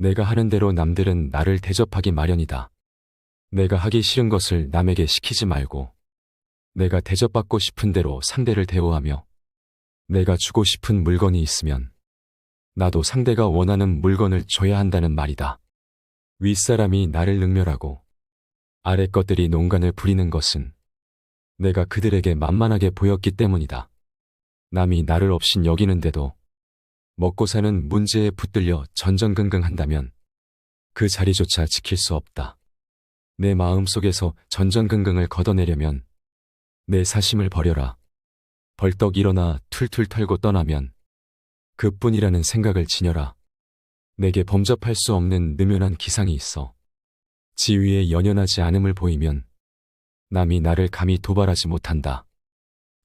내가 하는 대로 남들은 나를 대접하기 마련이다. 내가 하기 싫은 것을 남에게 시키지 말고 내가 대접받고 싶은 대로 상대를 대우하며 내가 주고 싶은 물건이 있으면 나도 상대가 원하는 물건을 줘야 한다는 말이다. 윗사람이 나를 능멸하고 아래 것들이 농간을 부리는 것은 내가 그들에게 만만하게 보였기 때문이다. 남이 나를 업신 여기는데도 먹고 사는 문제에 붙들려 전전긍긍한다면 그 자리조차 지킬 수 없다. 내 마음속에서 전전긍긍을 걷어내려면 내 사심을 버려라. 벌떡 일어나 툴툴 털고 떠나면 그뿐이라는 생각을 지녀라. 내게 범접할 수 없는 느면한 기상이 있어. 지위에 연연하지 않음을 보이면 남이 나를 감히 도발하지 못한다.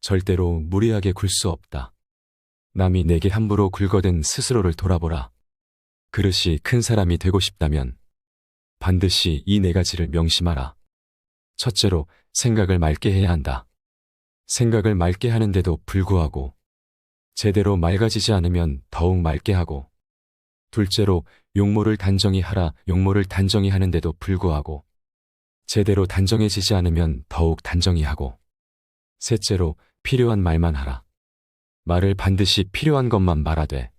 절대로 무리하게 굴 수 없다. 남이 내게 함부로 굴거든 스스로를 돌아보라. 그릇이 큰 사람이 되고 싶다면 반드시 이 네 가지를 명심하라. 첫째로 생각을 맑게 해야 한다. 생각을 맑게 하는데도 불구하고 제대로 맑아지지 않으면 더욱 맑게 하고, 둘째로 용모를 단정히 하라. 용모를 단정히 하는데도 불구하고 제대로 단정해지지 않으면 더욱 단정히 하고, 셋째로 필요한 말만 하라. 말을 반드시 필요한 것만 말하되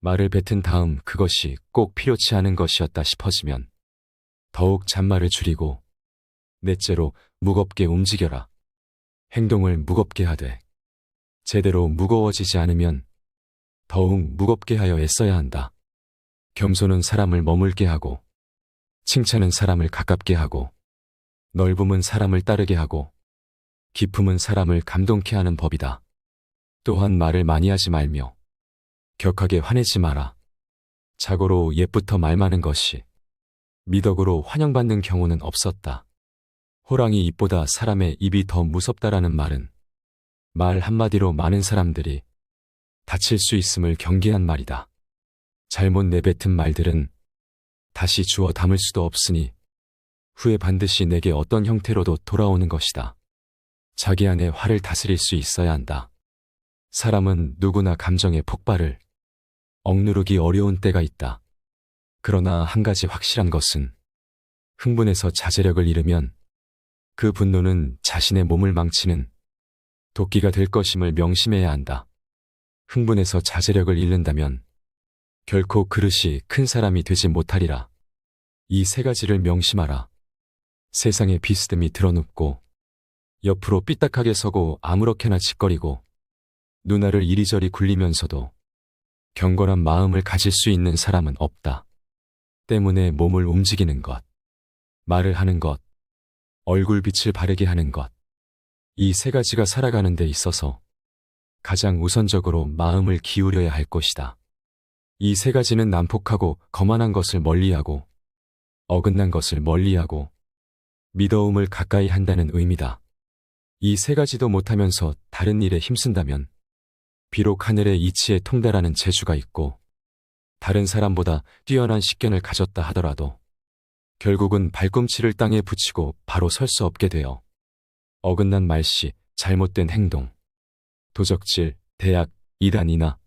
말을 뱉은 다음 그것이 꼭 필요치 않은 것이었다 싶어지면 더욱 잔말을 줄이고, 넷째로 무겁게 움직여라. 행동을 무겁게 하되 제대로 무거워지지 않으면 더욱 무겁게 하여 애써야 한다. 겸손은 사람을 머물게 하고, 칭찬은 사람을 가깝게 하고, 넓음은 사람을 따르게 하고, 기품은 사람을 감동케 하는 법이다. 또한 말을 많이 하지 말며 격하게 화내지 마라. 자고로 옛부터 말 많은 것이 미덕으로 환영받는 경우는 없었다. 호랑이 입보다 사람의 입이 더 무섭다라는 말은 말 한마디로 많은 사람들이 다칠 수 있음을 경계한 말이다. 잘못 내뱉은 말들은 다시 주워 담을 수도 없으니 후에 반드시 내게 어떤 형태로도 돌아오는 것이다. 자기 안에 화를 다스릴 수 있어야 한다. 사람은 누구나 감정의 폭발을 억누르기 어려운 때가 있다. 그러나 한 가지 확실한 것은 흥분해서 자제력을 잃으면 그 분노는 자신의 몸을 망치는 도끼가 될 것임을 명심해야 한다. 흥분해서 자제력을 잃는다면 결코 그릇이 큰 사람이 되지 못하리라. 이 세 가지를 명심하라. 세상의 비스듬히 드러눕고 옆으로 삐딱하게 서고 아무렇게나 짓거리고 누나를 이리저리 굴리면서도 경건한 마음을 가질 수 있는 사람은 없다. 때문에 몸을 움직이는 것, 말을 하는 것, 얼굴빛을 바르게 하는 것, 이 세 가지가 살아가는 데 있어서 가장 우선적으로 마음을 기울여야 할 것이다. 이 세 가지는 난폭하고 거만한 것을 멀리하고 어긋난 것을 멀리하고 미더움을 가까이 한다는 의미다. 이 세 가지도 못하면서 다른 일에 힘쓴다면 비록 하늘의 이치에 통달하는 재주가 있고 다른 사람보다 뛰어난 식견을 가졌다 하더라도 결국은 발꿈치를 땅에 붙이고 바로 설 수 없게 되어 어긋난 말씨, 잘못된 행동, 도적질, 대악, 이단이나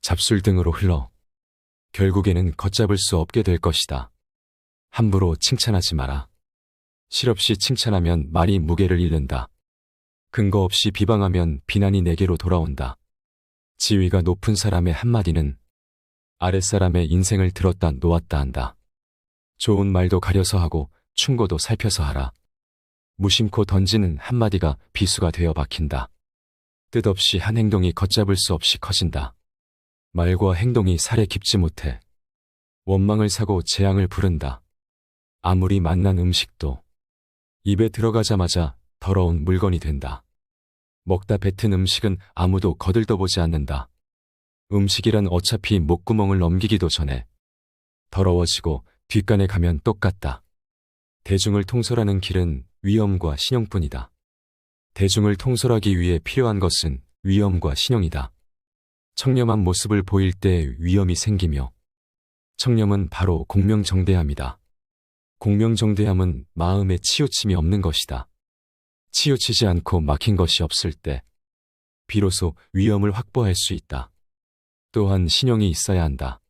잡술 등으로 흘러 결국에는 걷잡을 수 없게 될 것이다. 함부로 칭찬하지 마라. 실없이 칭찬하면 말이 무게를 잃는다. 근거 없이 비방하면 비난이 내게로 돌아온다. 지위가 높은 사람의 한마디는 아랫사람의 인생을 들었다 놓았다 한다. 좋은 말도 가려서 하고 충고도 살펴서 하라. 무심코 던지는 한마디가 비수가 되어 박힌다. 뜻없이 한 행동이 걷잡을 수 없이 커진다. 말과 행동이 살에 깊지 못해 원망을 사고 재앙을 부른다. 아무리 맛난 음식도 입에 들어가자마자 더러운 물건이 된다. 먹다 뱉은 음식은 아무도 거들떠보지 않는다. 음식이란 어차피 목구멍을 넘기기도 전에 더러워지고 뒷간에 가면 똑같다. 대중을 통솔하는 길은 위엄과 신용뿐이다. 대중을 통솔하기 위해 필요한 것은 위엄과 신용이다. 청렴한 모습을 보일 때 위엄이 생기며 청렴은 바로 공명정대함이다. 공명정대함은 마음에 치우침이 없는 것이다. 치우치지 않고 막힌 것이 없을 때 비로소 위엄을 확보할 수 있다. 또한 신용이 있어야 한다.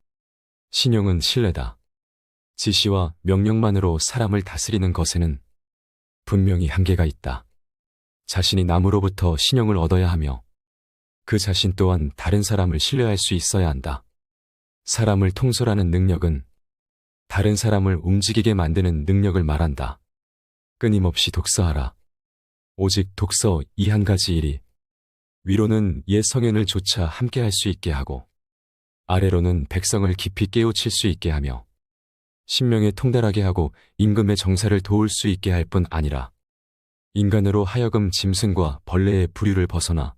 신용은 신뢰다. 지시와 명령만으로 사람을 다스리는 것에는 분명히 한계가 있다. 자신이 남으로부터 신용을 얻어야 하며 그 자신 또한 다른 사람을 신뢰할 수 있어야 한다. 사람을 통솔하는 능력은 다른 사람을 움직이게 만드는 능력을 말한다. 끊임없이 독서하라. 오직 독서 이 한 가지 일이 위로는 옛 성현을 조차 함께 할 수 있게 하고 아래로는 백성을 깊이 깨우칠 수 있게 하며 신명에 통달하게 하고 임금의 정사를 도울 수 있게 할 뿐 아니라 인간으로 하여금 짐승과 벌레의 부류를 벗어나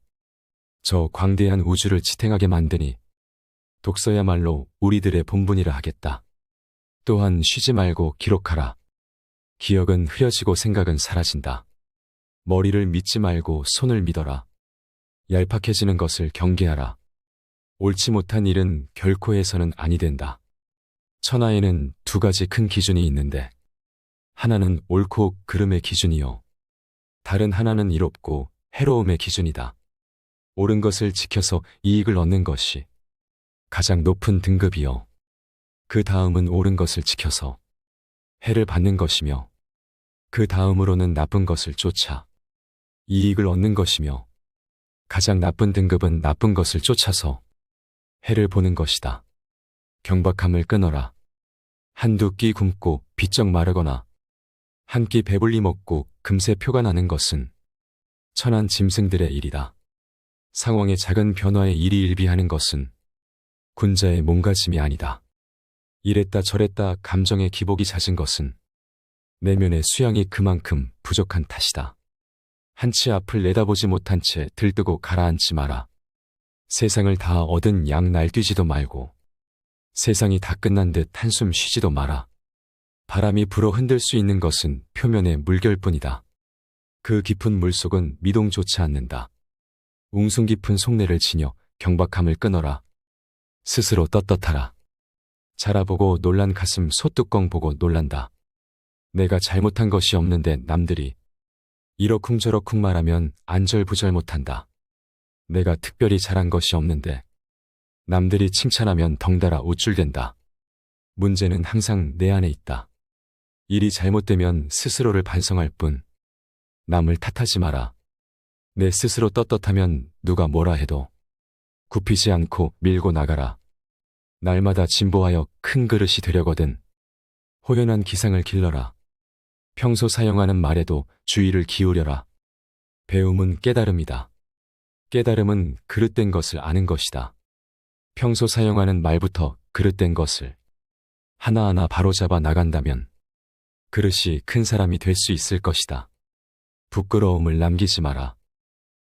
저 광대한 우주를 지탱하게 만드니 독서야말로 우리들의 본분이라 하겠다. 또한 쉬지 말고 기록하라. 기억은 흐려지고 생각은 사라진다. 머리를 믿지 말고 손을 믿어라. 얄팍해지는 것을 경계하라. 옳지 못한 일은 결코 해서는 아니 된다. 천하에는 두 가지 큰 기준이 있는데 하나는 옳고 그름의 기준이요. 다른 하나는 이롭고 해로움의 기준이다. 옳은 것을 지켜서 이익을 얻는 것이 가장 높은 등급이요. 그 다음은 옳은 것을 지켜서 해를 받는 것이며 그 다음으로는 나쁜 것을 쫓아 이익을 얻는 것이며 가장 나쁜 등급은 나쁜 것을 쫓아서 해를 보는 것이다. 경박함을 끊어라. 한두 끼 굶고 비쩍 마르거나 한 끼 배불리 먹고 금세 표가 나는 것은 천한 짐승들의 일이다. 상황의 작은 변화에 일희일비하는 것은 군자의 몸가짐이 아니다. 이랬다 저랬다 감정의 기복이 잦은 것은 내면의 수양이 그만큼 부족한 탓이다. 한치 앞을 내다보지 못한 채 들뜨고 가라앉지 마라. 세상을 다 얻은 양 날뛰지도 말고 세상이 다 끝난 듯 한숨 쉬지도 마라. 바람이 불어 흔들 수 있는 것은 표면의 물결뿐이다. 그 깊은 물속은 미동조차 않는다. 웅숭 깊은 속내를 지녀 경박함을 끊어라. 스스로 떳떳하라. 자라보고 놀란 가슴 소뚜껑 보고 놀란다. 내가 잘못한 것이 없는데 남들이 이러쿵저러쿵 말하면 안절부절 못한다. 내가 특별히 잘한 것이 없는데 남들이 칭찬하면 덩달아 우쭐댄다. 문제는 항상 내 안에 있다. 일이 잘못되면 스스로를 반성할 뿐 남을 탓하지 마라. 내 스스로 떳떳하면 누가 뭐라 해도 굽히지 않고 밀고 나가라. 날마다 진보하여 큰 그릇이 되려거든 호연한 기상을 길러라. 평소 사용하는 말에도 주의를 기울여라. 배움은 깨달음이다. 깨달음은 그릇된 것을 아는 것이다. 평소 사용하는 말부터 그릇된 것을 하나하나 바로잡아 나간다면 그릇이 큰 사람이 될 수 있을 것이다. 부끄러움을 남기지 마라.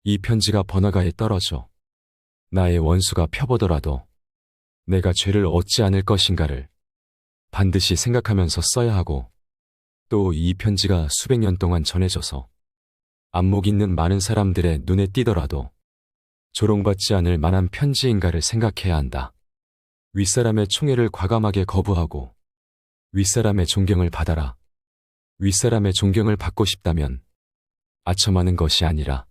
이 편지가 번화가에 떨어져 나의 원수가 펴보더라도 내가 죄를 얻지 않을 것인가를 반드시 생각하면서 써야 하고 또 이 편지가 수백 년 동안 전해져서 안목 있는 많은 사람들의 눈에 띄더라도 조롱받지 않을 만한 편지인가를 생각해야 한다. 윗사람의 총애를 과감하게 거부하고 윗사람의 존경을 받아라. 윗사람의 존경을 받고 싶다면 아첨하는 것이 아니라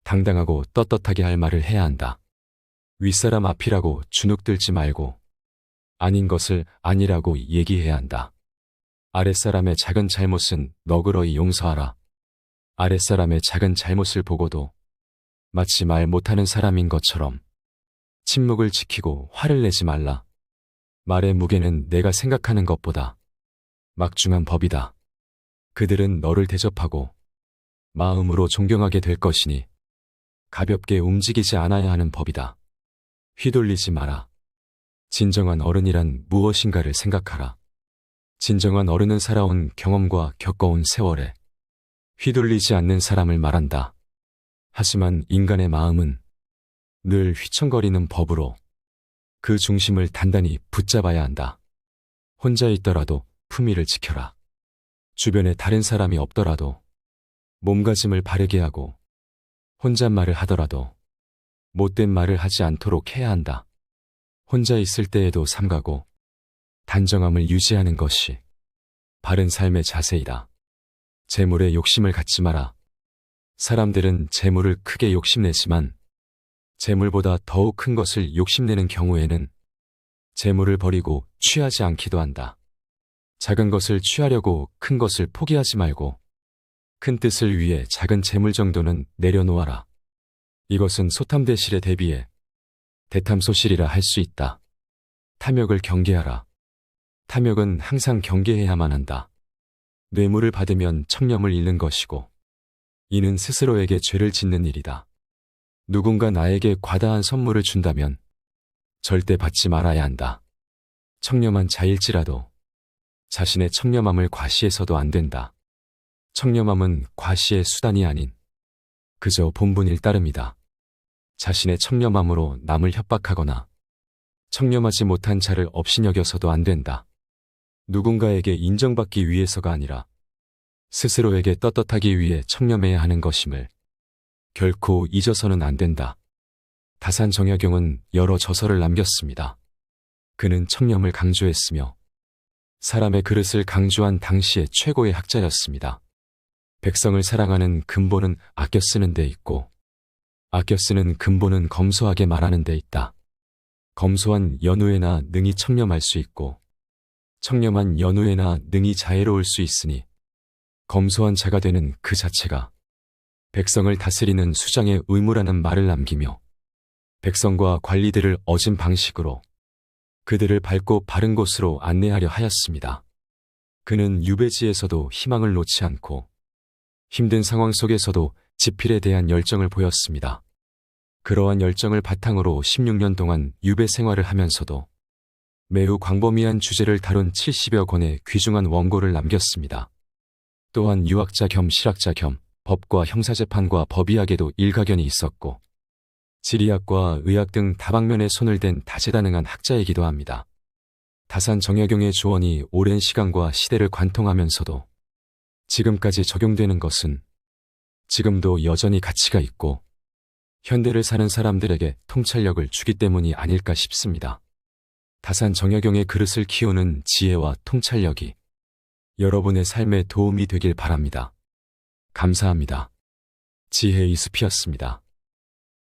당당하고 떳떳하게 할 말을 해야 한다. 윗사람 앞이라고 주눅들지 말고 아닌 것을 아니라고 얘기해야 한다. 아랫사람의 작은 잘못은 너그러이 용서하라. 아랫사람의 작은 잘못을 보고도 마치 말 못하는 사람인 것처럼 침묵을 지키고 화를 내지 말라. 말의 무게는 내가 생각하는 것보다 막중한 법이다. 그들은 너를 대접하고 마음으로 존경하게 될 것이니 가볍게 움직이지 않아야 하는 법이다. 휘둘리지 마라. 진정한 어른이란 무엇인가를 생각하라. 진정한 어른은 살아온 경험과 겪어온 세월에 휘둘리지 않는 사람을 말한다. 하지만 인간의 마음은 늘 휘청거리는 법으로 그 중심을 단단히 붙잡아야 한다. 혼자 있더라도 품위를 지켜라. 주변에 다른 사람이 없더라도 몸가짐을 바르게 하고 혼잣말을 하더라도 못된 말을 하지 않도록 해야 한다. 혼자 있을 때에도 삼가고 단정함을 유지하는 것이 바른 삶의 자세이다. 재물에 욕심을 갖지 마라. 사람들은 재물을 크게 욕심내지만 재물보다 더욱 큰 것을 욕심내는 경우에는 재물을 버리고 취하지 않기도 한다. 작은 것을 취하려고 큰 것을 포기하지 말고 큰 뜻을 위해 작은 재물 정도는 내려놓아라. 이것은 소탐대실에 대비해 대탐소실이라 할 수 있다. 탐욕을 경계하라. 탐욕은 항상 경계해야만 한다. 뇌물을 받으면 청렴을 잃는 것이고 이는 스스로에게 죄를 짓는 일이다. 누군가 나에게 과다한 선물을 준다면 절대 받지 말아야 한다. 청렴한 자일지라도 자신의 청렴함을 과시해서도 안 된다. 청렴함은 과시의 수단이 아닌 그저 본분일 따름이다. 자신의 청렴함으로 남을 협박하거나 청렴하지 못한 자를 업신여겨서도 안 된다. 누군가에게 인정받기 위해서가 아니라 스스로에게 떳떳하기 위해 청렴해야 하는 것임을 결코 잊어서는 안 된다. 다산 정약용은 여러 저서를 남겼습니다. 그는 청렴을 강조했으며 사람의 그릇을 강조한 당시의 최고의 학자였습니다. 백성을 사랑하는 근본은 아껴 쓰는 데 있고 아껴 쓰는 근본은 검소하게 말하는 데 있다. 검소한 연후에나 능히 청렴할 수 있고 청렴한 연후에나 능히 자애로울 수 있으니 검소한 자가 되는 그 자체가 백성을 다스리는 수장의 의무라는 말을 남기며 백성과 관리들을 어진 방식으로 그들을 밝고 바른 곳으로 안내하려 하였습니다. 그는 유배지에서도 희망을 놓지 않고 힘든 상황 속에서도 지필에 대한 열정을 보였습니다. 그러한 열정을 바탕으로 16년 동안 유배 생활을 하면서도 매우 광범위한 주제를 다룬 70여 권의 귀중한 원고를 남겼습니다. 또한 유학자 겸 실학자 겸 법과 형사재판과 법의학에도 일가견이 있었고 지리학과 의학 등 다방면에 손을 댄 다재다능한 학자이기도 합니다. 다산 정약용의 조언이 오랜 시간과 시대를 관통하면서도 지금까지 적용되는 것은 지금도 여전히 가치가 있고 현대를 사는 사람들에게 통찰력을 주기 때문이 아닐까 싶습니다. 다산 정약용의 그릇을 키우는 지혜와 통찰력이 여러분의 삶에 도움이 되길 바랍니다. 감사합니다. 지혜 이수피였습니다.